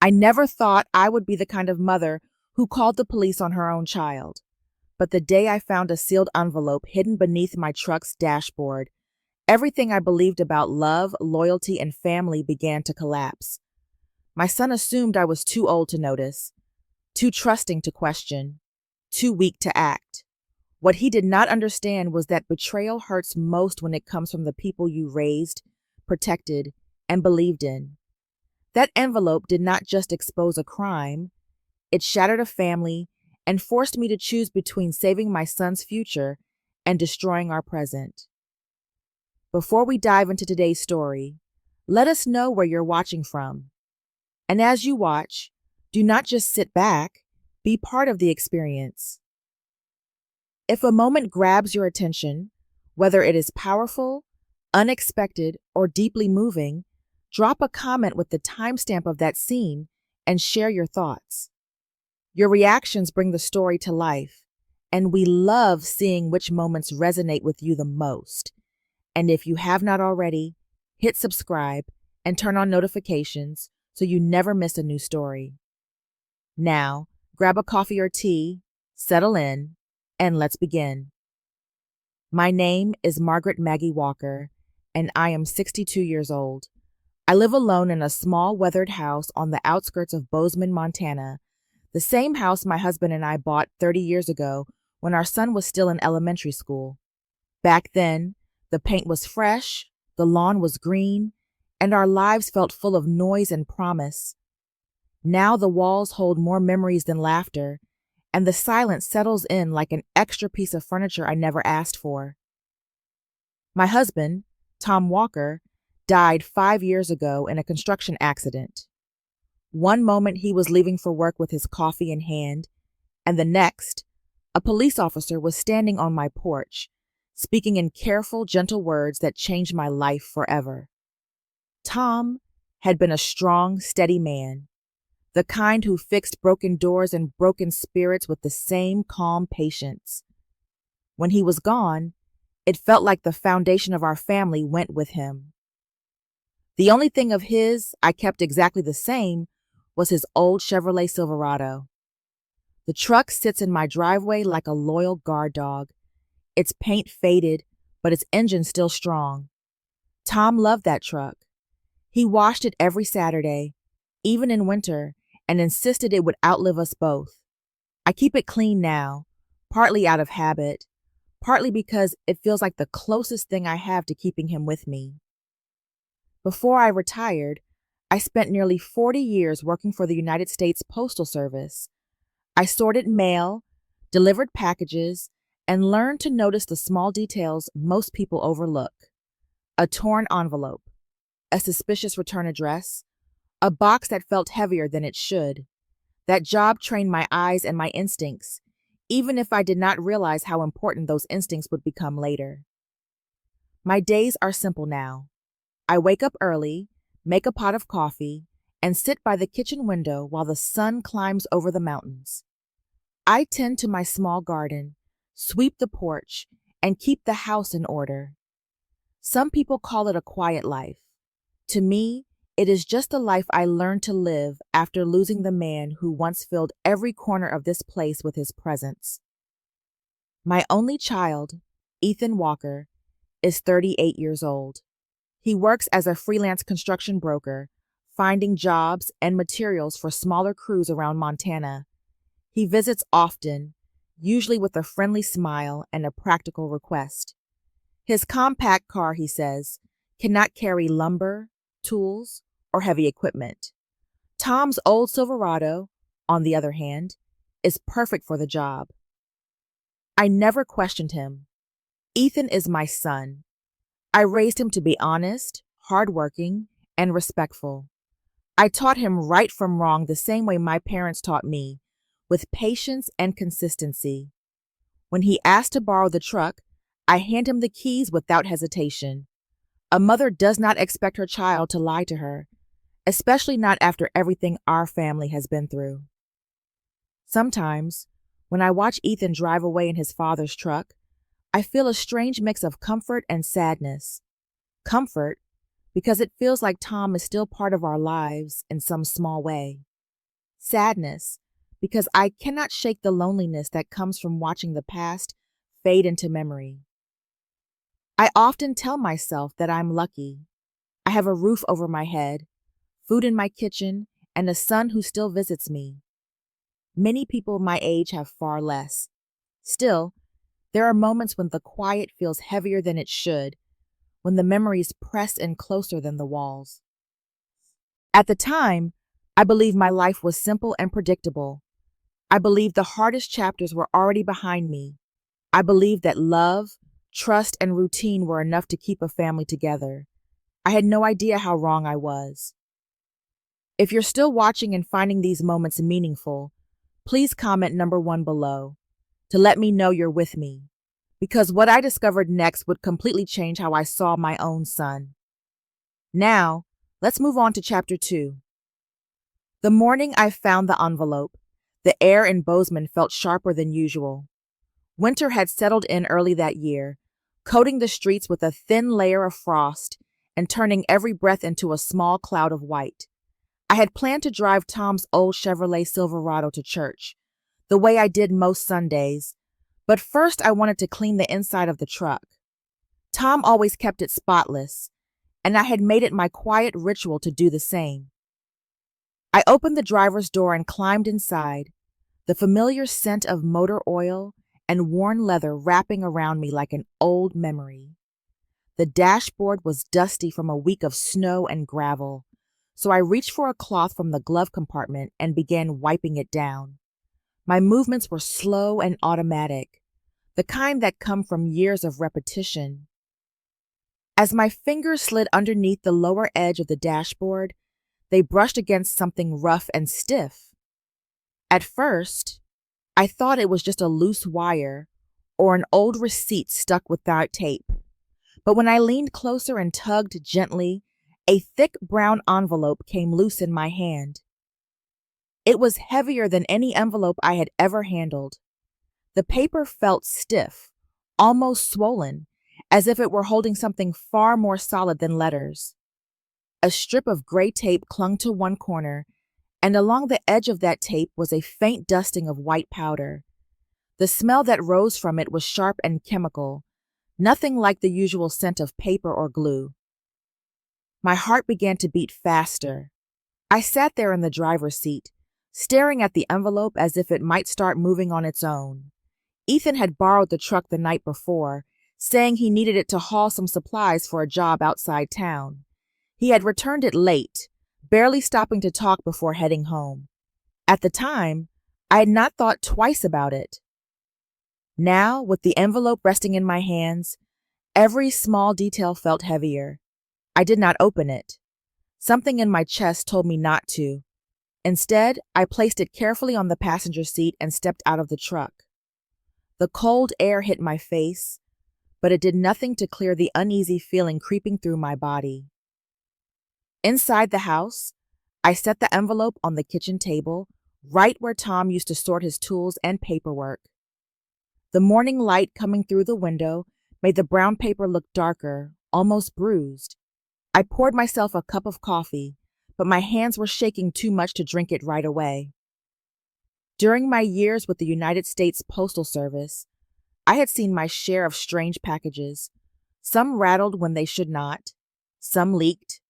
I never thought I would be the kind of mother who called the police on her own child. But the day I found a sealed envelope hidden beneath my truck's dashboard, everything I believed about love, loyalty, and family began to collapse. My son assumed I was too old to notice, too trusting to question, too weak to act. What he did not understand was that betrayal hurts most when it comes from the people you raised, protected, and believed in. That envelope did not just expose a crime, it shattered a family and forced me to choose between saving my son's future and destroying our present. Before we dive into today's story, let us know where you're watching from. And as you watch, do not just sit back, be part of the experience. If a moment grabs your attention, whether it is powerful, unexpected, or deeply moving, drop a comment with the timestamp of that scene and share your thoughts. Your reactions bring the story to life, and we love seeing which moments resonate with you the most. And if you have not already, hit subscribe and turn on notifications so you never miss a new story. Now, grab a coffee or tea, settle in, and let's begin. My name is Margaret Maggie Walker, and I am 62 years old. I live alone in a small weathered house on the outskirts of Bozeman, Montana, the same house my husband and I bought 30 years ago when our son was still in elementary school. Back then, the paint was fresh, the lawn was green, and our lives felt full of noise and promise. Now the walls hold more memories than laughter, and the silence settles in like an extra piece of furniture I never asked for. My husband, Tom Walker, died 5 years ago in a construction accident. One moment he was leaving for work with his coffee in hand, and the next, a police officer was standing on my porch, speaking in careful, gentle words that changed my life forever. Tom had been a strong, steady man, the kind who fixed broken doors and broken spirits with the same calm patience. When he was gone, it felt like the foundation of our family went with him. The only thing of his I kept exactly the same was his old Chevrolet Silverado. The truck sits in my driveway like a loyal guard dog. Its paint faded, but its engine still strong. Tom loved that truck. He washed it every Saturday, even in winter, and insisted it would outlive us both. I keep it clean now, partly out of habit, partly because it feels like the closest thing I have to keeping him with me. Before I retired, I spent nearly 40 years working for the United States Postal Service. I sorted mail, delivered packages, and learned to notice the small details most people overlook. A torn envelope, a suspicious return address, a box that felt heavier than it should. That job trained my eyes and my instincts, even if I did not realize how important those instincts would become later. My days are simple now. I wake up early, make a pot of coffee, and sit by the kitchen window while the sun climbs over the mountains. I tend to my small garden, sweep the porch, and keep the house in order. Some people call it a quiet life. To me, it is just the life I learned to live after losing the man who once filled every corner of this place with his presence. My only child, Ethan Walker, is 38 years old. He works as a freelance construction broker, finding jobs and materials for smaller crews around Montana. He visits often, usually with a friendly smile and a practical request. His compact car, he says, cannot carry lumber, tools, or heavy equipment. Tom's old Silverado, on the other hand, is perfect for the job. I never questioned him. Ethan is my son. I raised him to be honest, hardworking, and respectful. I taught him right from wrong the same way my parents taught me, with patience and consistency. When he asked to borrow the truck, I hand him the keys without hesitation. A mother does not expect her child to lie to her, especially not after everything our family has been through. Sometimes, when I watch Ethan drive away in his father's truck, I feel a strange mix of comfort and sadness. Comfort, because it feels like Tom is still part of our lives in some small way. Sadness, because I cannot shake the loneliness that comes from watching the past fade into memory. I often tell myself that I'm lucky. I have a roof over my head, food in my kitchen, and a son who still visits me. Many people my age have far less. Still, there are moments when the quiet feels heavier than it should, when the memories press in closer than the walls. At the time, I believed my life was simple and predictable. I believed the hardest chapters were already behind me. I believed that love, trust, and routine were enough to keep a family together. I had no idea how wrong I was. If you're still watching and finding these moments meaningful, please comment number 1 below to let me know you're with me, because what I discovered next would completely change how I saw my own son. Now, let's move on to chapter 2. The morning I found the envelope, the air in Bozeman felt sharper than usual. Winter had settled in early that year, coating the streets with a thin layer of frost and turning every breath into a small cloud of white. I had planned to drive Tom's old Chevrolet Silverado to church, the way I did most Sundays, but first I wanted to clean the inside of the truck. Tom always kept it spotless, and I had made it my quiet ritual to do the same. I opened the driver's door and climbed inside, the familiar scent of motor oil and worn leather wrapping around me like an old memory. The dashboard was dusty from a week of snow and gravel, so I reached for a cloth from the glove compartment and began wiping it down. My movements were slow and automatic, the kind that come from years of repetition. As my fingers slid underneath the lower edge of the dashboard, they brushed against something rough and stiff. At first, I thought it was just a loose wire or an old receipt stuck without tape. But when I leaned closer and tugged gently, a thick brown envelope came loose in my hand. It was heavier than any envelope I had ever handled. The paper felt stiff, almost swollen, as if it were holding something far more solid than letters. A strip of gray tape clung to one corner, and along the edge of that tape was a faint dusting of white powder. The smell that rose from it was sharp and chemical, nothing like the usual scent of paper or glue. My heart began to beat faster. I sat there in the driver's seat, staring at the envelope as if it might start moving on its own. Ethan had borrowed the truck the night before, saying he needed it to haul some supplies for a job outside town. He had returned it late, barely stopping to talk before heading home. At the time, I had not thought twice about it. Now, with the envelope resting in my hands, every small detail felt heavier. I did not open it. Something in my chest told me not to. Instead, I placed it carefully on the passenger seat and stepped out of the truck. The cold air hit my face, but it did nothing to clear the uneasy feeling creeping through my body. Inside the house, I set the envelope on the kitchen table, right where Tom used to sort his tools and paperwork. The morning light coming through the window made the brown paper look darker, almost bruised. I poured myself a cup of coffee, but my hands were shaking too much to drink it right away. During my years with the United States Postal Service, I had seen my share of strange packages. Some rattled when they should not, some leaked,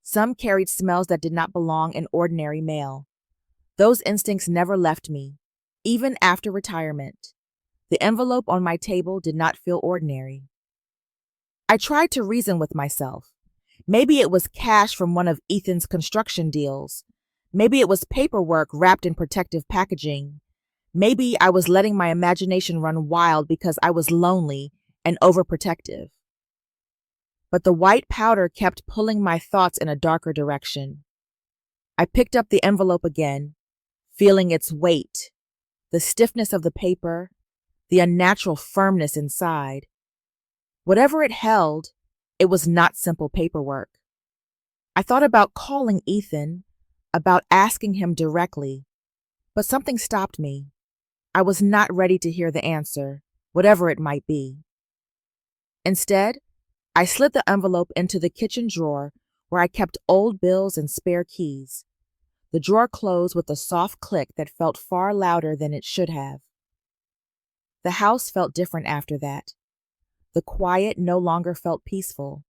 some carried smells that did not belong in ordinary mail. Those instincts never left me, even after retirement. The envelope on my table did not feel ordinary. I tried to reason with myself. Maybe it was cash from one of Ethan's construction deals. Maybe it was paperwork wrapped in protective packaging. Maybe I was letting my imagination run wild because I was lonely and overprotective. But the white powder kept pulling my thoughts in a darker direction. I picked up the envelope again, feeling its weight, the stiffness of the paper, the unnatural firmness inside. Whatever it held, it was not simple paperwork. I thought about calling Ethan, about asking him directly, but something stopped me. I was not ready to hear the answer, whatever it might be. Instead, I slid the envelope into the kitchen drawer where I kept old bills and spare keys. The drawer closed with a soft click that felt far louder than it should have. The house felt different after that. The quiet no longer felt peaceful.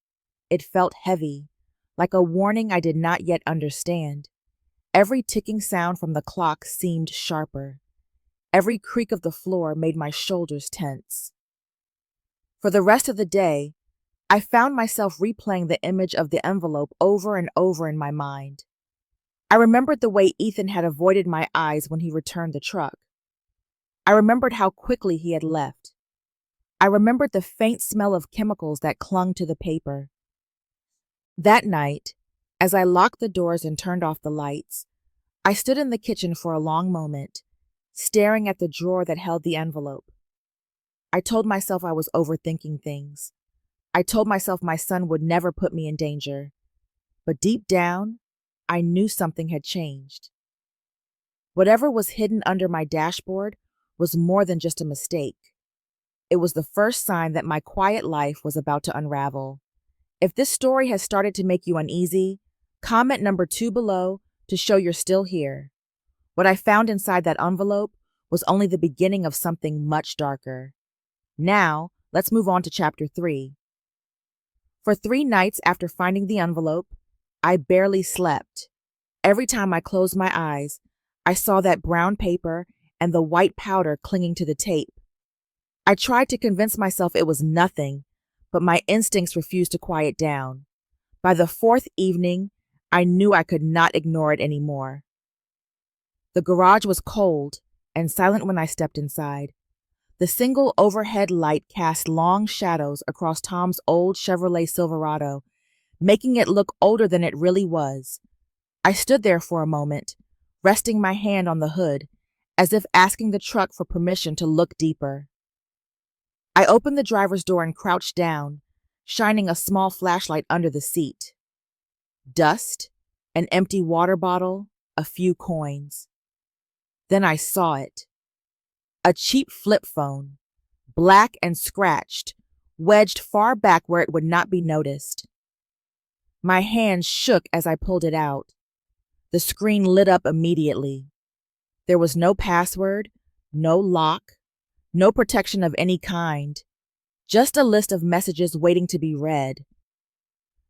It felt heavy, like a warning I did not yet understand. Every ticking sound from the clock seemed sharper. Every creak of the floor made my shoulders tense. For the rest of the day, I found myself replaying the image of the envelope over and over in my mind. I remembered the way Ethan had avoided my eyes when he returned the truck. I remembered how quickly he had left. I remembered the faint smell of chemicals that clung to the paper. That night, as I locked the doors and turned off the lights, I stood in the kitchen for a long moment, staring at the drawer that held the envelope. I told myself I was overthinking things. I told myself my son would never put me in danger. But deep down, I knew something had changed. Whatever was hidden under my dashboard was more than just a mistake. It was the first sign that my quiet life was about to unravel. If this story has started to make you uneasy, comment number 2 below to show you're still here. What I found inside that envelope was only the beginning of something much darker. Now, let's move on to chapter 3. For 3 nights after finding the envelope, I barely slept. Every time I closed my eyes, I saw that brown paper and the white powder clinging to the tape. I tried to convince myself it was nothing, but my instincts refused to quiet down. By the 4th evening, I knew I could not ignore it anymore. The garage was cold and silent when I stepped inside. The single overhead light cast long shadows across Tom's old Chevrolet Silverado, making it look older than it really was. I stood there for a moment, resting my hand on the hood, as if asking the truck for permission to look deeper. I opened the driver's door and crouched down, shining a small flashlight under the seat. Dust, an empty water bottle, a few coins. Then I saw it. A cheap flip phone, black and scratched, wedged far back where it would not be noticed. My hand shook as I pulled it out. The screen lit up immediately. There was no password, no lock, no protection of any kind, just a list of messages waiting to be read.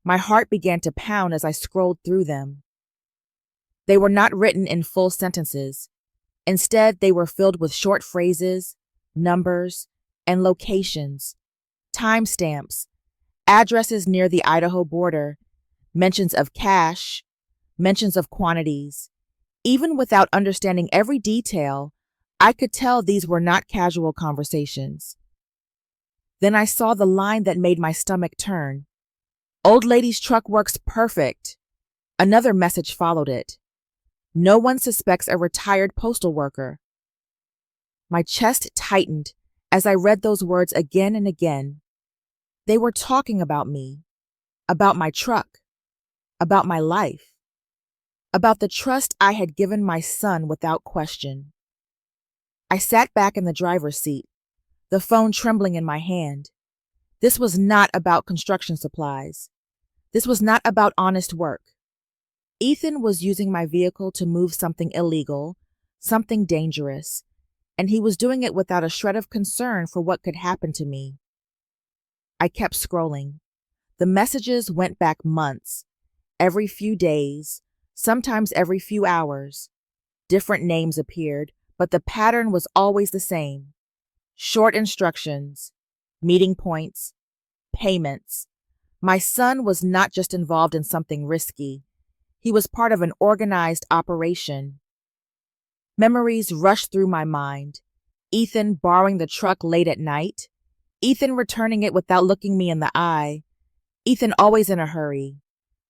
My heart began to pound as I scrolled through them. They were not written in full sentences. Instead, they were filled with short phrases, numbers, and locations, timestamps, addresses near the Idaho border, mentions of cash, mentions of quantities. Even without understanding every detail, I could tell these were not casual conversations. Then I saw the line that made my stomach turn. "Old lady's truck works perfect." Another message followed it. "No one suspects a retired postal worker." My chest tightened as I read those words again and again. They were talking about me, about my truck, about my life, about the trust I had given my son without question. I sat back in the driver's seat, the phone trembling in my hand. This was not about construction supplies. This was not about honest work. Ethan was using my vehicle to move something illegal, something dangerous, and he was doing it without a shred of concern for what could happen to me. I kept scrolling. The messages went back months, every few days, sometimes every few hours. Different names appeared, but the pattern was always the same. Short instructions, meeting points, payments. My son was not just involved in something risky. He was part of an organized operation. Memories rushed through my mind. Ethan borrowing the truck late at night. Ethan returning it without looking me in the eye. Ethan always in a hurry.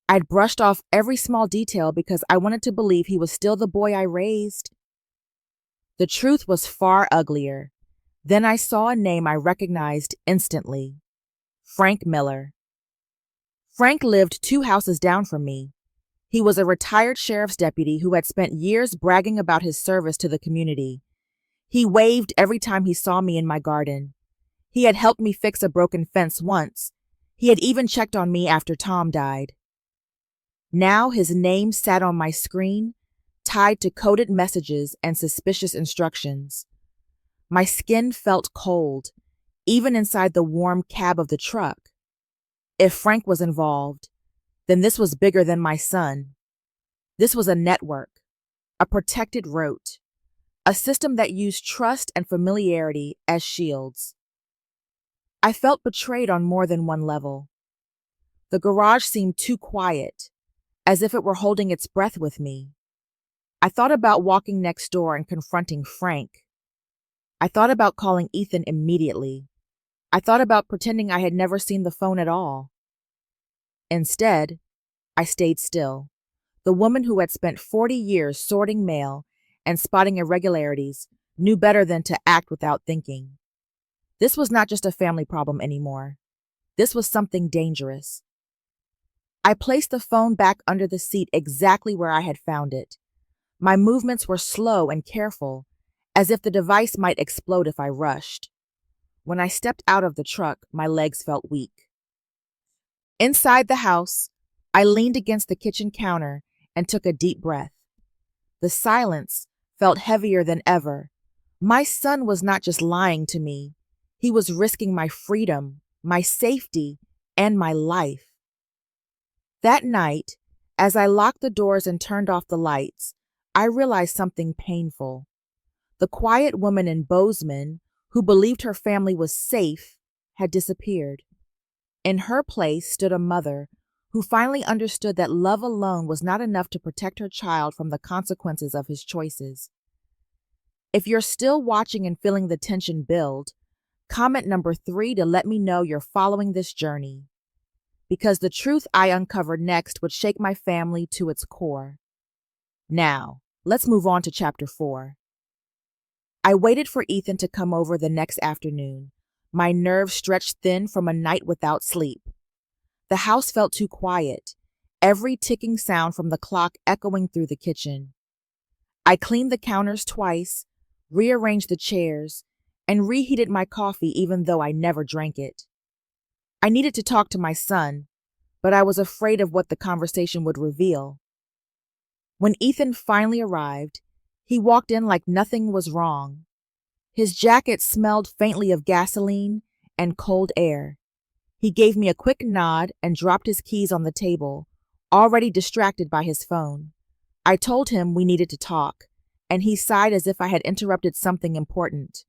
I'd brushed off every small detail because I wanted to believe he was still the boy I raised. The truth was far uglier. Then I saw a name I recognized instantly. Frank Miller. Frank lived 2 houses down from me. He was a retired sheriff's deputy who had spent years bragging about his service to the community. He waved every time he saw me in my garden. He had helped me fix a broken fence once. He had even checked on me after Tom died. Now his name sat on my screen, tied to coded messages and suspicious instructions. My skin felt cold, even inside the warm cab of the truck. If Frank was involved, then this was bigger than my son. This was a network, a protected route, a system that used trust and familiarity as shields. I felt betrayed on more than one level. The garage seemed too quiet, as if it were holding its breath with me. I thought about walking next door and confronting Frank. I thought about calling Ethan immediately. I thought about pretending I had never seen the phone at all. Instead, I stayed still. The woman who had spent 40 years sorting mail and spotting irregularities knew better than to act without thinking. This was not just a family problem anymore. This was something dangerous. I placed the phone back under the seat exactly where I had found it. My movements were slow and careful, as if the device might explode if I rushed. When I stepped out of the truck, my legs felt weak. Inside the house, I leaned against the kitchen counter and took a deep breath. The silence felt heavier than ever. My son was not just lying to me. He was risking my freedom, my safety, and my life. That night, as I locked the doors and turned off the lights, I realized something painful. The quiet woman in Bozeman, who believed her family was safe, had disappeared. In her place stood a mother who finally understood that love alone was not enough to protect her child from the consequences of his choices. If you're still watching and feeling the tension build, comment number 3 to let me know you're following this journey. Because the truth I uncovered next would shake my family to its core. Now, let's move on to chapter 4. I waited for Ethan to come over the next afternoon, my nerves stretched thin from a night without sleep. The house felt too quiet, every ticking sound from the clock echoing through the kitchen. I cleaned the counters twice, rearranged the chairs, and reheated my coffee even though I never drank it. I needed to talk to my son, but I was afraid of what the conversation would reveal. When Ethan finally arrived, he walked in like nothing was wrong. His jacket smelled faintly of gasoline and cold air. He gave me a quick nod and dropped his keys on the table, already distracted by his phone. I told him we needed to talk, and he sighed as if I had interrupted something important.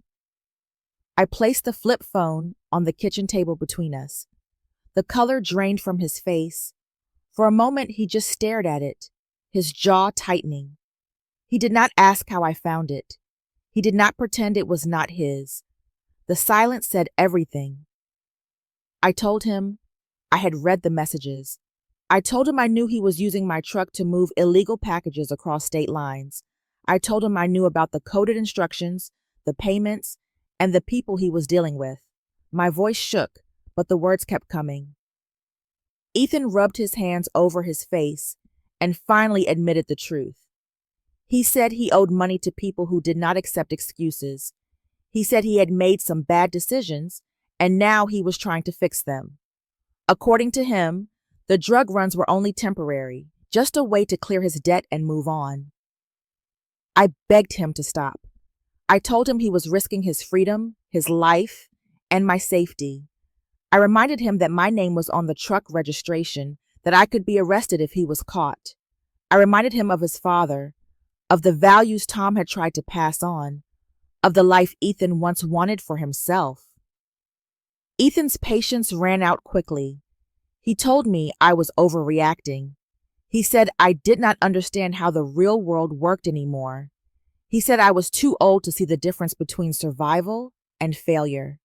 I placed the flip phone on the kitchen table between us. The color drained from his face. For a moment, he just stared at it, his jaw tightening. He did not ask how I found it. He did not pretend it was not his. The silence said everything. I told him I had read the messages. I told him I knew he was using my truck to move illegal packages across state lines. I told him I knew about the coded instructions, the payments, and the people he was dealing with. My voice shook, but the words kept coming. Ethan rubbed his hands over his face and finally admitted the truth. He said he owed money to people who did not accept excuses. He said he had made some bad decisions, and now he was trying to fix them. According to him, the drug runs were only temporary, just a way to clear his debt and move on. I begged him to stop. I told him he was risking his freedom, his life, and my safety. I reminded him that my name was on the truck registration, that I could be arrested if he was caught. I reminded him of his father, of the values Tom had tried to pass on, of the life Ethan once wanted for himself. Ethan's patience ran out quickly. He told me I was overreacting. He said I did not understand how the real world worked anymore. He said I was too old to see the difference between survival and failure.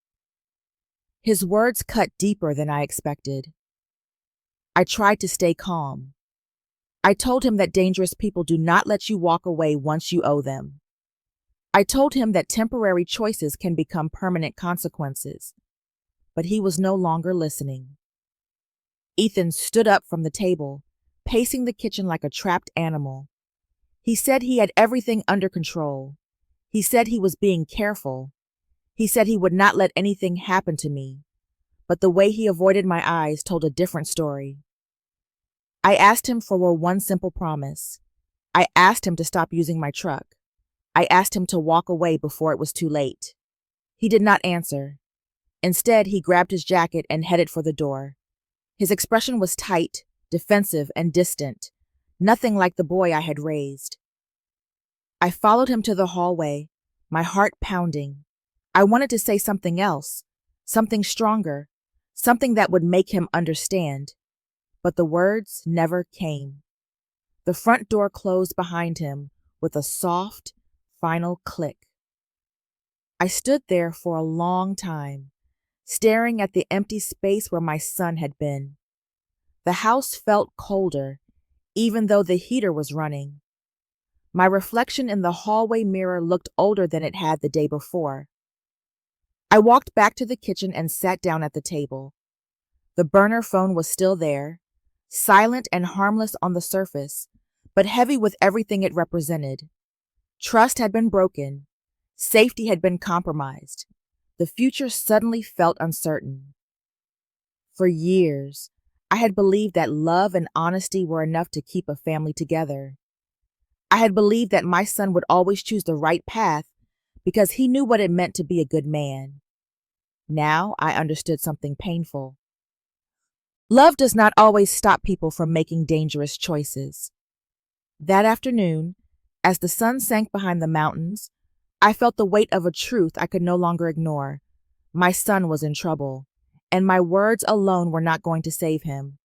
His words cut deeper than I expected. I tried to stay calm. I told him that dangerous people do not let you walk away once you owe them. I told him that temporary choices can become permanent consequences. But he was no longer listening. Ethan stood up from the table, pacing the kitchen like a trapped animal. He said he had everything under control. He said he was being careful. He said he would not let anything happen to me. But the way he avoided my eyes told a different story. I asked him for one simple promise. I asked him to stop using my truck. I asked him to walk away before it was too late. He did not answer. Instead, he grabbed his jacket and headed for the door. His expression was tight, defensive, and distant, nothing like the boy I had raised. I followed him to the hallway, my heart pounding. I wanted to say something else, something stronger, something that would make him understand. But the words never came. The front door closed behind him with a soft, final click. I stood there for a long time, staring at the empty space where my son had been. The house felt colder, even though the heater was running. My reflection in the hallway mirror looked older than it had the day before. I walked back to the kitchen and sat down at the table. The burner phone was still there, silent and harmless on the surface, but heavy with everything it represented. Trust had been broken. Safety had been compromised. The future suddenly felt uncertain. For years, I had believed that love and honesty were enough to keep a family together. I had believed that my son would always choose the right path because he knew what it meant to be a good man. Now I understood something painful. Love does not always stop people from making dangerous choices. That afternoon, as the sun sank behind the mountains, I felt the weight of a truth I could no longer ignore. My son was in trouble, and my words alone were not going to save him.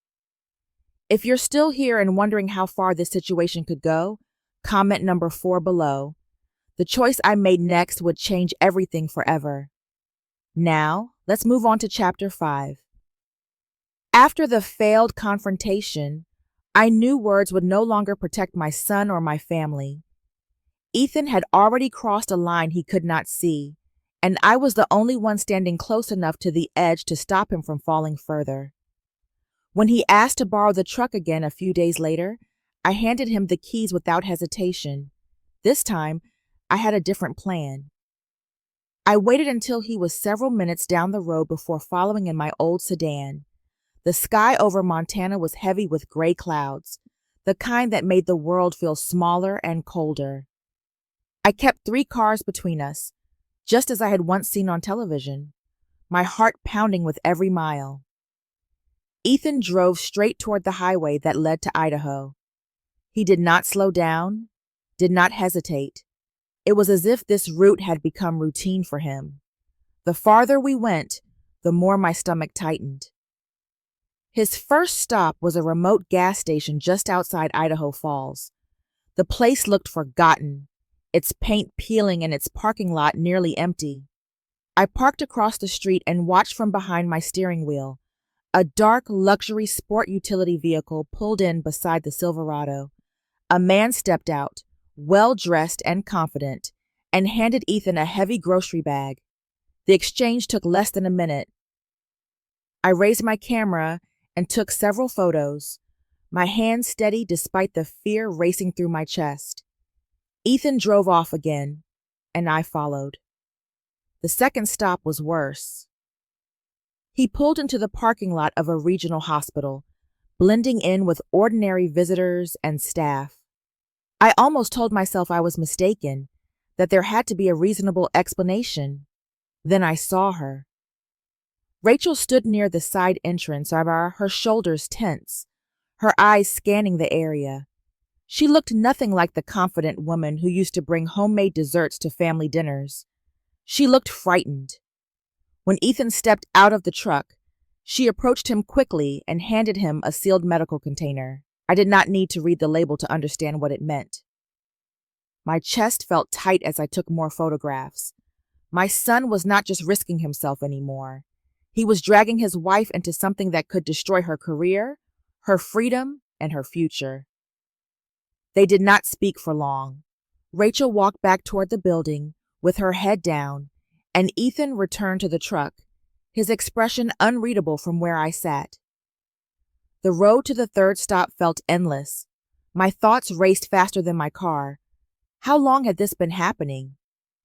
If you're still here and wondering how far this situation could go, comment number 4 below. The choice I made next would change everything forever. Now, let's move on to chapter 5. After the failed confrontation, I knew words would no longer protect my son or my family. Ethan had already crossed a line he could not see, and I was the only one standing close enough to the edge to stop him from falling further. When he asked to borrow the truck again a few days later, I handed him the keys without hesitation. This time, I had a different plan. I waited until he was several minutes down the road before following in my old sedan. The sky over Montana was heavy with gray clouds, the kind that made the world feel smaller and colder. I kept 3 cars between us, just as I had once seen on television, my heart pounding with every mile. Ethan drove straight toward the highway that led to Idaho. He did not slow down, did not hesitate. It was as if this route had become routine for him. The farther we went, the more my stomach tightened. His first stop was a remote gas station just outside Idaho Falls. The place looked forgotten, its paint peeling and its parking lot nearly empty. I parked across the street and watched from behind my steering wheel. A dark luxury sport utility vehicle pulled in beside the Silverado. A man stepped out, well-dressed and confident, and handed Ethan a heavy grocery bag. The exchange took less than a minute. I raised my camera and took several photos, my hands steady despite the fear racing through my chest. Ethan drove off again, and I followed. The second stop was worse. He pulled into the parking lot of a regional hospital, blending in with ordinary visitors and staff. I almost told myself I was mistaken, that there had to be a reasonable explanation. Then I saw her. Rachel stood near the side entrance, her shoulders tense, her eyes scanning the area. She looked nothing like the confident woman who used to bring homemade desserts to family dinners. She looked frightened. When Ethan stepped out of the truck, she approached him quickly and handed him a sealed medical container. I did not need to read the label to understand what it meant. My chest felt tight as I took more photographs. My son was not just risking himself anymore. He was dragging his wife into something that could destroy her career, her freedom, and her future. They did not speak for long. Rachel walked back toward the building with her head down, and Ethan returned to the truck, his expression unreadable from where I sat. The road to the third stop felt endless. My thoughts raced faster than my car. How long had this been happening?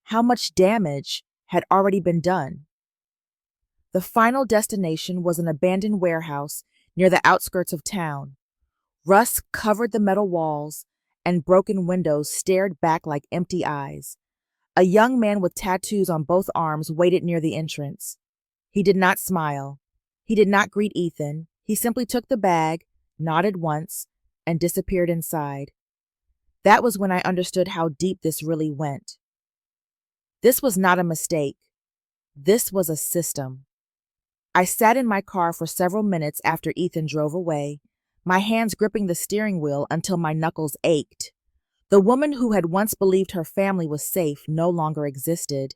How much damage had already been done? The final destination was an abandoned warehouse near the outskirts of town. Rust covered the metal walls, and broken windows stared back like empty eyes. A young man with tattoos on both arms waited near the entrance. He did not smile. He did not greet Ethan. He simply took the bag, nodded once, and disappeared inside. That was when I understood how deep this really went. This was not a mistake. This was a system. I sat in my car for several minutes after Ethan drove away, my hands gripping the steering wheel until my knuckles ached. The woman who had once believed her family was safe no longer existed.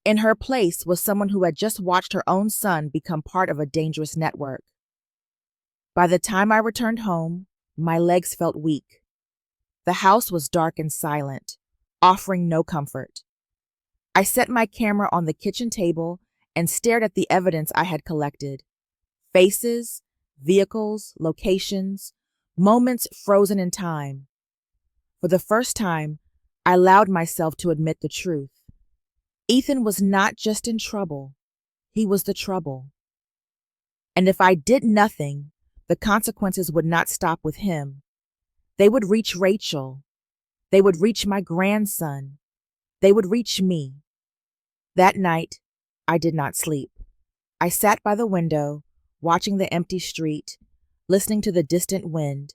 In her place was someone who had just watched her own son become part of a dangerous network. By the time I returned home, my legs felt weak. The house was dark and silent, offering no comfort. I set my camera on the kitchen table and stared at the evidence I had collected. Faces, vehicles, locations, moments frozen in time. For the first time, I allowed myself to admit the truth. Ethan was not just in trouble, he was the trouble. And if I did nothing, the consequences would not stop with him. They would reach Rachel. They would reach my grandson. They would reach me. That night, I did not sleep. I sat by the window, watching the empty street, listening to the distant wind,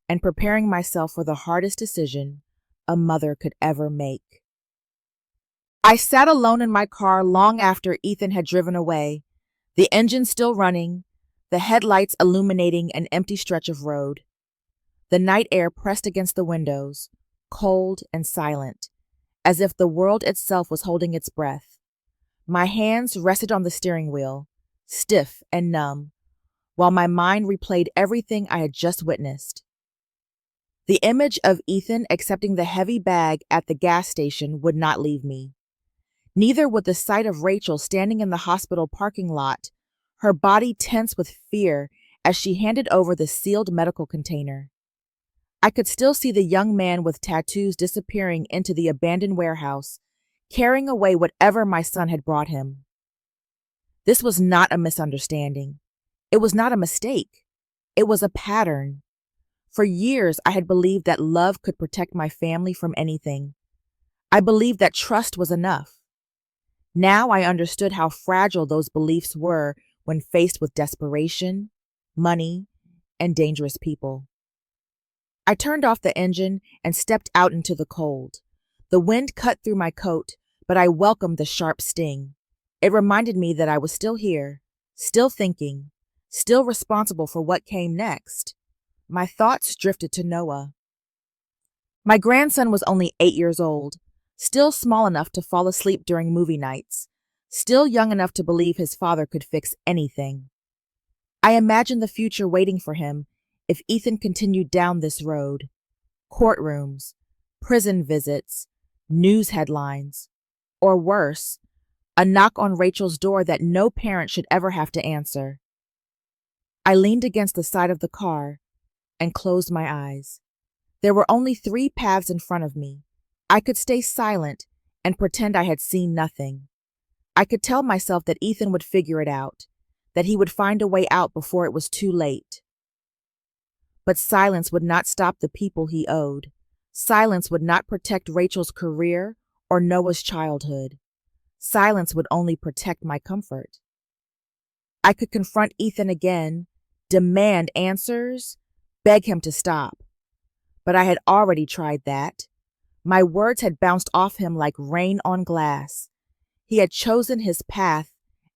and preparing myself for the hardest decision a mother could ever make. I sat alone in my car long after Ethan had driven away, the engine still running, the headlights illuminating an empty stretch of road. The night air pressed against the windows, cold and silent, as if the world itself was holding its breath. My hands rested on the steering wheel, stiff and numb, while my mind replayed everything I had just witnessed. The image of Ethan accepting the heavy bag at the gas station would not leave me. Neither would the sight of Rachel standing in the hospital parking lot, her body tense with fear as she handed over the sealed medical container. I could still see the young man with tattoos disappearing into the abandoned warehouse, carrying away whatever my son had brought him. This was not a misunderstanding. It was not a mistake. It was a pattern. For years, I had believed that love could protect my family from anything. I believed that trust was enough. Now I understood how fragile those beliefs were when faced with desperation, money, and dangerous people. I turned off the engine and stepped out into the cold. The wind cut through my coat, but I welcomed the sharp sting. It reminded me that I was still here, still thinking, still responsible for what came next. My thoughts drifted to Noah. My grandson was only 8 years old, still small enough to fall asleep during movie nights, still young enough to believe his father could fix anything. I imagined the future waiting for him if Ethan continued down this road. Courtrooms, prison visits, news headlines, or worse, a knock on Rachel's door that no parent should ever have to answer. I leaned against the side of the car and closed my eyes. There were only 3 paths in front of me. I could stay silent and pretend I had seen nothing. I could tell myself that Ethan would figure it out, that he would find a way out before it was too late. But silence would not stop the people he owed. Silence would not protect Rachel's career or Noah's childhood. Silence would only protect my comfort. I could confront Ethan again, demand answers, beg him to stop. But I had already tried that. My words had bounced off him like rain on glass. He had chosen his path,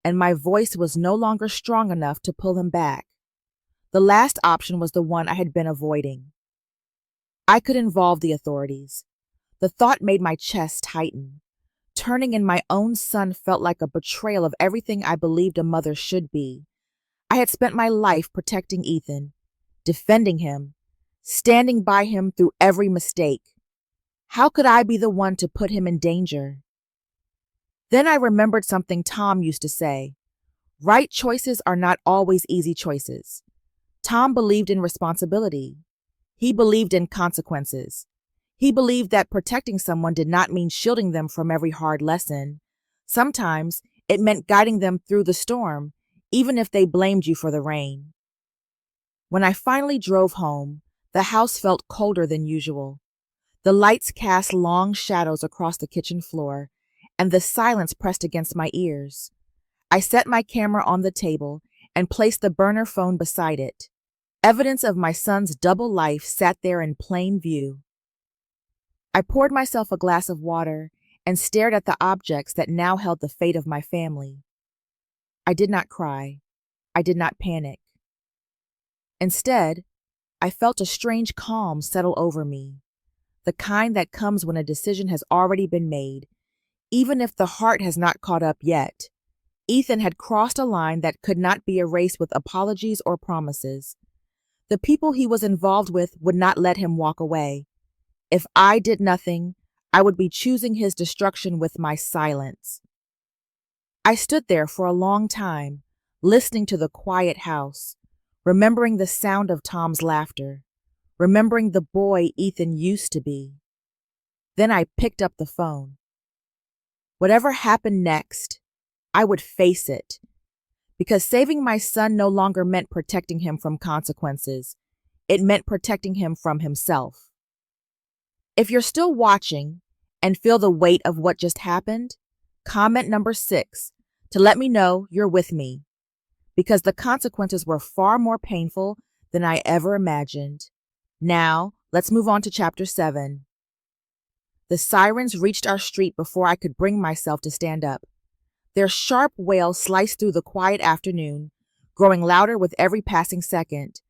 and my voice was no longer strong enough to pull him back. The last option was the one I had been avoiding. I could involve the authorities. The thought made my chest tighten. Turning in my own son felt like a betrayal of everything I believed a mother should be. I had spent my life protecting Ethan, defending him, standing by him through every mistake. How could I be the one to put him in danger? Then I remembered something Tom used to say. Right choices are not always easy choices. Tom believed in responsibility. He believed in consequences. He believed that protecting someone did not mean shielding them from every hard lesson. Sometimes it meant guiding them through the storm, even if they blamed you for the rain. When I finally drove home, The house felt colder than usual. The lights cast long shadows across the kitchen floor, and the silence pressed against my ears. I set my camera on the table and placed the burner phone beside it. Evidence of my son's double life sat there in plain view. I poured myself a glass of water and stared at the objects that now held the fate of my family. I did not cry. I did not panic. Instead, I felt a strange calm settle over me, the kind that comes when a decision has already been made, even if the heart has not caught up yet. Ethan had crossed a line that could not be erased with apologies or promises. The people he was involved with would not let him walk away. If I did nothing, I would be choosing his destruction with my silence. I stood there for a long time, listening to the quiet house, remembering the sound of Tom's laughter, remembering the boy Ethan used to be. Then I picked up the phone. Whatever happened next, I would face it, because saving my son no longer meant protecting him from consequences. It meant protecting him from himself. If you're still watching and feel the weight of what just happened, comment number 6 to let me know you're with me, because the consequences were far more painful than I ever imagined. Now, let's move on to Chapter 7. The sirens reached our street before I could bring myself to stand up. Their sharp wail sliced through the quiet afternoon, growing louder with every passing second.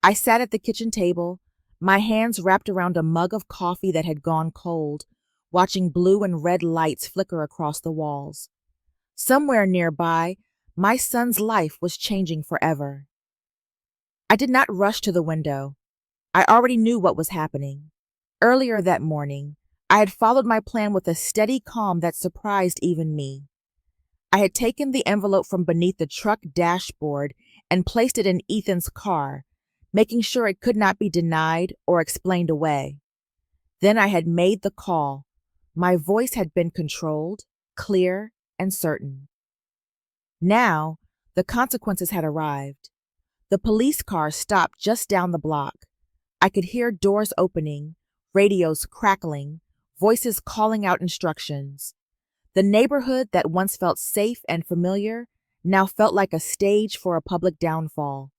I sat at the kitchen table, my hands wrapped around a mug of coffee that had gone cold, watching blue and red lights flicker across the walls. Somewhere nearby, my son's life was changing forever. I did not rush to the window. I already knew what was happening. Earlier that morning, I had followed my plan with a steady calm that surprised even me. I had taken the envelope from beneath the truck dashboard and placed it in Ethan's car, making sure it could not be denied or explained away. Then I had made the call. My voice had been controlled, clear, and certain. Now, the consequences had arrived. The police car stopped just down the block. I could hear doors opening, radios crackling, voices calling out instructions. The neighborhood that once felt safe and familiar now felt like a stage for a public downfall.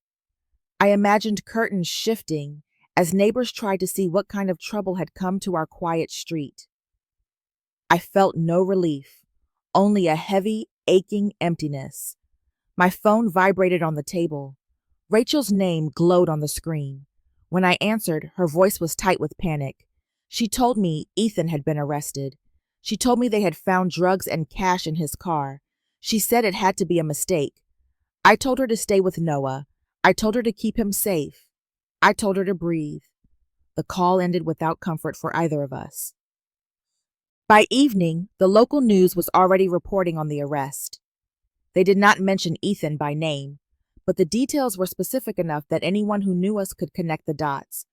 I imagined curtains shifting as neighbors tried to see what kind of trouble had come to our quiet street. I felt no relief, only a heavy, aching emptiness. My phone vibrated on the table. Rachel's name glowed on the screen. When I answered, her voice was tight with panic. She told me Ethan had been arrested. She told me they had found drugs and cash in his car. She said it had to be a mistake. I told her to stay with Noah. I told her to keep him safe. I told her to breathe. The call ended without comfort for either of us. By evening, the local news was already reporting on the arrest. They did not mention Ethan by name, but the details were specific enough that anyone who knew us could connect the dots.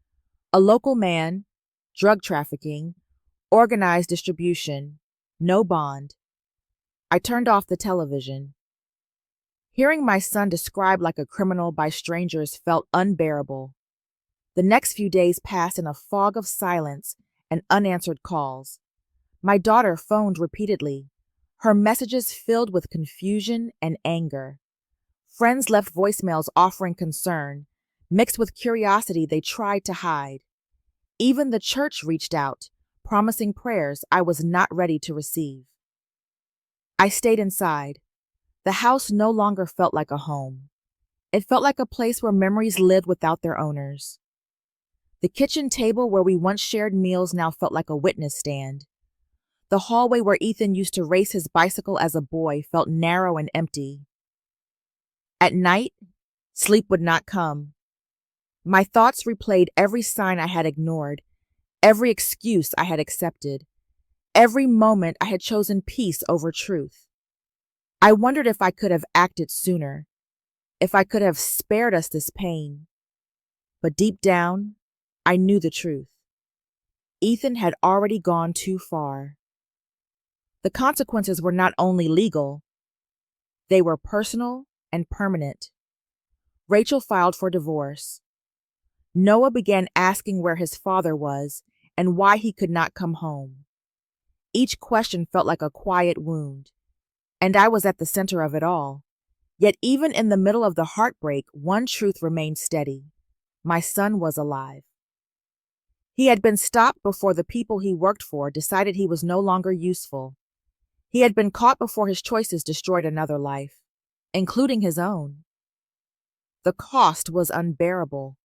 A local man, drug trafficking, organized distribution, no bond. I turned off the television. Hearing my son described like a criminal by strangers felt unbearable. The next few days passed in a fog of silence and unanswered calls. My daughter phoned repeatedly, her messages filled with confusion and anger. Friends left voicemails offering concern, mixed with curiosity they tried to hide. Even the church reached out, promising prayers I was not ready to receive. I stayed inside. The house no longer felt like a home. It felt like a place where memories lived without their owners. The kitchen table where we once shared meals now felt like a witness stand. The hallway where Ethan used to race his bicycle as a boy felt narrow and empty. At night, sleep would not come. My thoughts replayed every sign I had ignored, every excuse I had accepted, every moment I had chosen peace over truth. I wondered if I could have acted sooner, if I could have spared us this pain. But deep down, I knew the truth. Ethan had already gone too far. The consequences were not only legal, they were personal and permanent. Rachel filed for divorce. Noah began asking where his father was and why he could not come home. Each question felt like a quiet wound, and I was at the center of it all. Yet even in the middle of the heartbreak, one truth remained steady. My son was alive. He had been stopped before the people he worked for decided he was no longer useful. He had been caught before his choices destroyed another life, including his own. The cost was unbearable,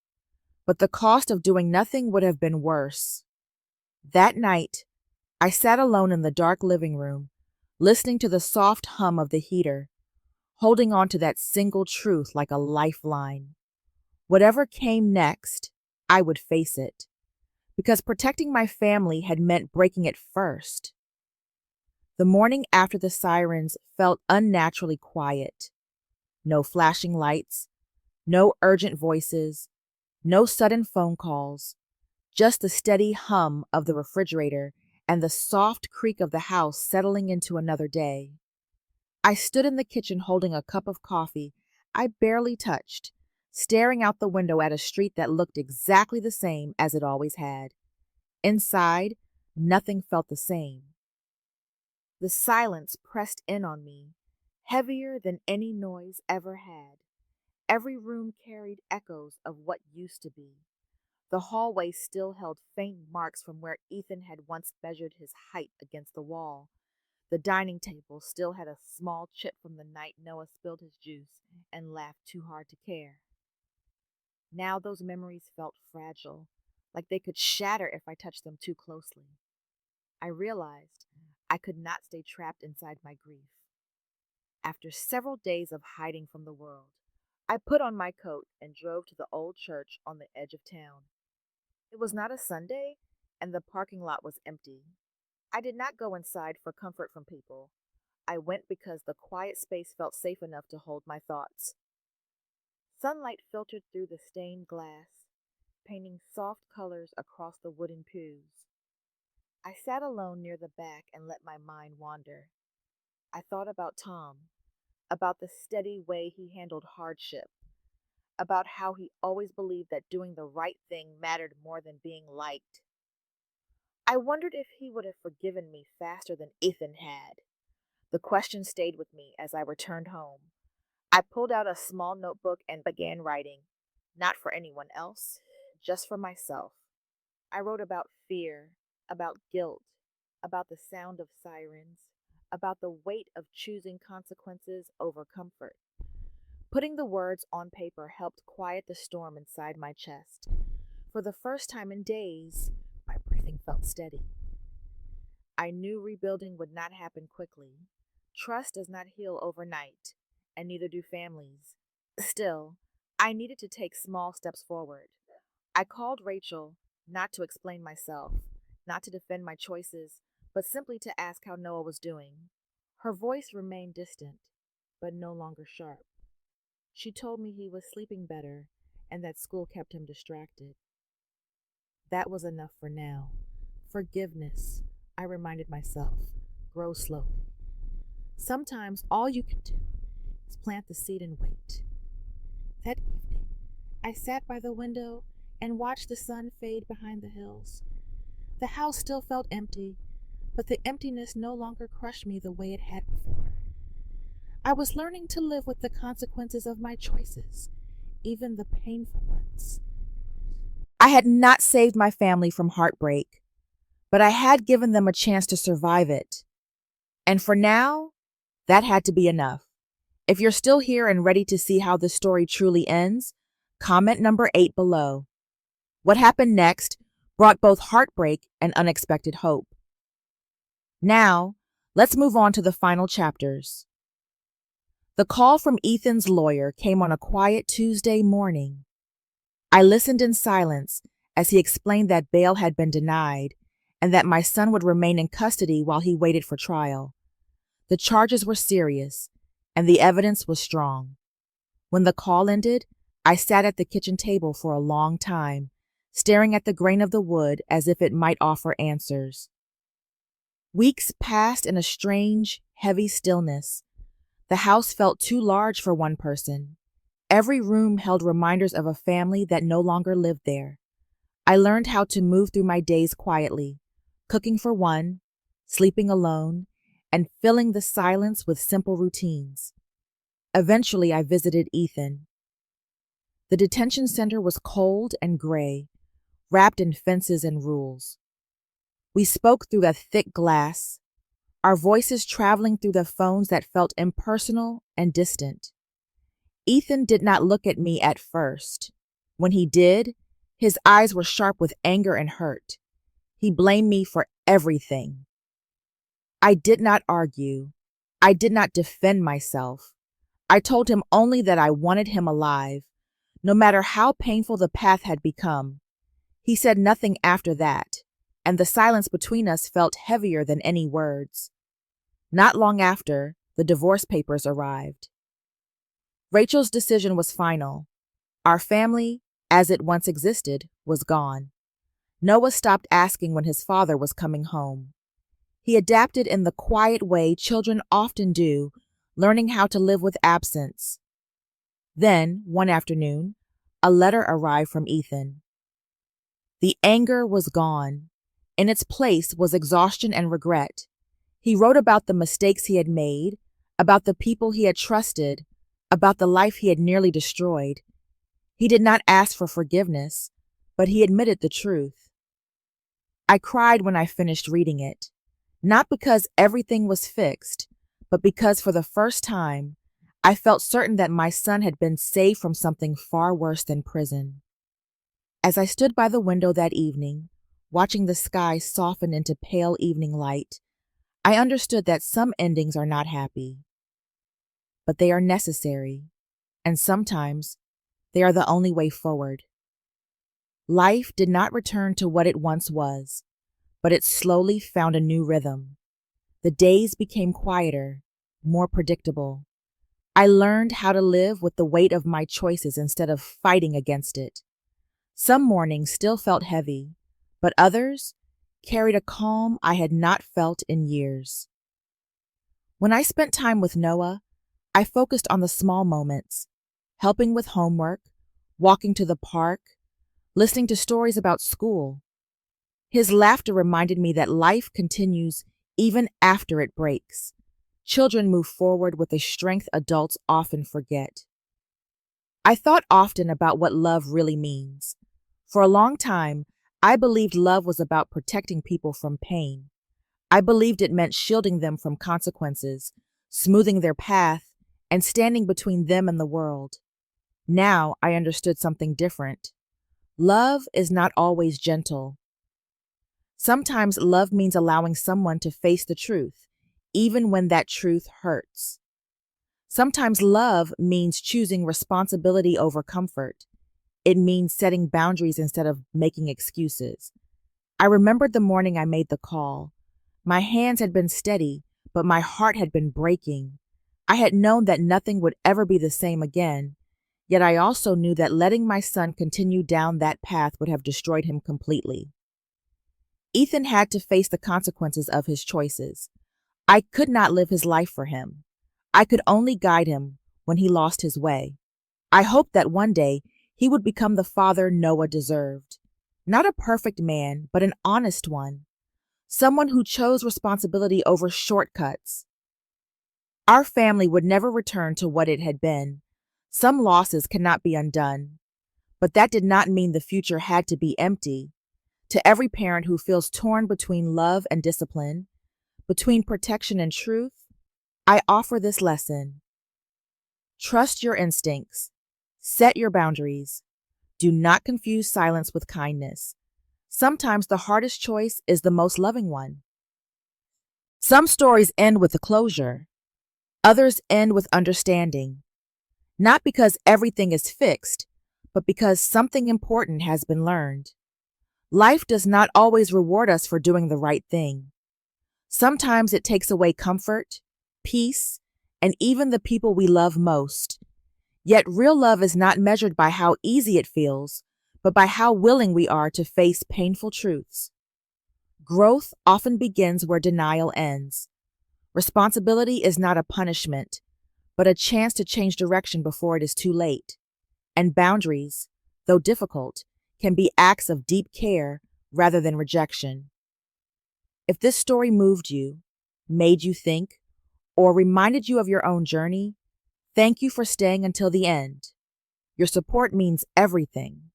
but the cost of doing nothing would have been worse. That night, I sat alone in the dark living room, listening to the soft hum of the heater, holding on to that single truth like a lifeline. Whatever came next, I would face it, because protecting my family had meant breaking it first. The morning after the sirens felt unnaturally quiet. No flashing lights, no urgent voices, no sudden phone calls, just the steady hum of the refrigerator and the soft creak of the house settling into another day. I stood in the kitchen holding a cup of coffee I barely touched, staring out the window at a street that looked exactly the same as it always had. Inside, nothing felt the same. The silence pressed in on me, heavier than any noise ever had. Every room carried echoes of what used to be. The hallway still held faint marks from where Ethan had once measured his height against the wall. The dining table still had a small chip from the night Noah spilled his juice and laughed too hard to care. Now those memories felt fragile, like they could shatter if I touched them too closely. I realized I could not stay trapped inside my grief. After several days of hiding from the world, I put on my coat and drove to the old church on the edge of town. It was not a Sunday, and the parking lot was empty. I did not go inside for comfort from people. I went because the quiet space felt safe enough to hold my thoughts. Sunlight filtered through the stained glass, painting soft colors across the wooden pews. I sat alone near the back and let my mind wander. I thought about Tom, about the steady way he handled hardship, about how he always believed that doing the right thing mattered more than being liked. I wondered if he would have forgiven me faster than Ethan had. The question stayed with me as I returned home. I pulled out a small notebook and began writing, not for anyone else, just for myself. I wrote about fear, about guilt, about the sound of sirens, about the weight of choosing consequences over comfort. Putting the words on paper helped quiet the storm inside my chest. For the first time in days, my breathing felt steady. I knew rebuilding would not happen quickly. Trust does not heal overnight, and neither do families. Still, I needed to take small steps forward. I called Rachel, not to explain myself, not to defend my choices, but simply to ask how Noah was doing. Her voice remained distant, but no longer sharp. She told me he was sleeping better and that school kept him distracted. That was enough for now. Forgiveness, I reminded myself, grows slowly. Sometimes all you can do is plant the seed and wait. That evening, I sat by the window and watched the sun fade behind the hills. The house still felt empty, but the emptiness no longer crushed me the way it had before. I was learning to live with the consequences of my choices, even the painful ones. I had not saved my family from heartbreak, but I had given them a chance to survive it. And for now, that had to be enough. If you're still here and ready to see how this story truly ends, comment number 8 below. What happened next brought both heartbreak and unexpected hope. Now, let's move on to the final chapters. The call from Ethan's lawyer came on a quiet Tuesday morning. I listened in silence as he explained that bail had been denied and that my son would remain in custody while he waited for trial. The charges were serious, and the evidence was strong. When the call ended, I sat at the kitchen table for a long time, staring at the grain of the wood as if it might offer answers. Weeks passed in a strange, heavy stillness. The house felt too large for one person. every room held reminders of a family that no longer lived there. I learned how to move through my days quietly, cooking for one, sleeping alone, and filling the silence with simple routines. Eventually, I visited Ethan. The detention center was cold and gray, wrapped in fences and rules. We spoke through the thick glass, our voices traveling through the phones that felt impersonal and distant. Ethan did not look at me at first. When he did, his eyes were sharp with anger and hurt. He blamed me for everything. I did not argue. I did not defend myself. I told him only that I wanted him alive, no matter how painful the path had become. He said nothing after that, and the silence between us felt heavier than any words. Not long after, the divorce papers arrived. Rachel's decision was final. Our family, as it once existed, was gone. Noah stopped asking when his father was coming home. He adapted in the quiet way children often do, learning how to live with absence. Then, one afternoon, a letter arrived from Ethan. The anger was gone. In its place was exhaustion and regret. He wrote about the mistakes he had made, about the people he had trusted, about the life he had nearly destroyed. He did not ask for forgiveness, but he admitted the truth. I cried when I finished reading it, not because everything was fixed, but because for the first time, I felt certain that my son had been saved from something far worse than prison. As I stood by the window that evening, watching the sky soften into pale evening light, I understood that some endings are not happy, but they are necessary, and sometimes they are the only way forward. Life did not return to what it once was, but it slowly found a new rhythm. The days became quieter, more predictable. I learned how to live with the weight of my choices instead of fighting against it. Some mornings still felt heavy, but others carried a calm I had not felt in years. When I spent time with Noah, I focused on the small moments, helping with homework, walking to the park, listening to stories about school. His laughter reminded me that life continues even after it breaks. Children move forward with a strength adults often forget. I thought often about what love really means. For a long time, I believed love was about protecting people from pain. I believed it meant shielding them from consequences, smoothing their path, and standing between them and the world. Now I understood something different. Love is not always gentle. Sometimes love means allowing someone to face the truth, even when that truth hurts. Sometimes love means choosing responsibility over comfort. It means setting boundaries instead of making excuses. I remembered the morning I made the call. My hands had been steady, but my heart had been breaking. I had known that nothing would ever be the same again, yet I also knew that letting my son continue down that path would have destroyed him completely. Ethan had to face the consequences of his choices. I could not live his life for him. I could only guide him when he lost his way. I hoped that one day he would become the father Noah deserved. Not a perfect man, but an honest one. Someone who chose responsibility over shortcuts. Our family would never return to what it had been. Some losses cannot be undone. But that did not mean the future had to be empty. To every parent who feels torn between love and discipline, between protection and truth, I offer this lesson. Trust your instincts. Set your boundaries. Do not confuse silence with kindness. Sometimes the hardest choice is the most loving one. Some stories end with a closure. Others end with understanding. Not because everything is fixed, but because something important has been learned. Life does not always reward us for doing the right thing. Sometimes it takes away comfort, peace, and even the people we love most. Yet real love is not measured by how easy it feels, but by how willing we are to face painful truths. Growth often begins where denial ends. Responsibility is not a punishment, but a chance to change direction before it is too late. And boundaries, though difficult, can be acts of deep care rather than rejection. If this story moved you, made you think, or reminded you of your own journey, thank you for staying until the end. Your support means everything.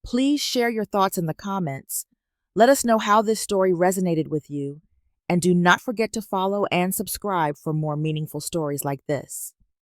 Please share your thoughts in the comments. Let us know how this story resonated with you, and do not forget to follow and subscribe for more meaningful stories like this.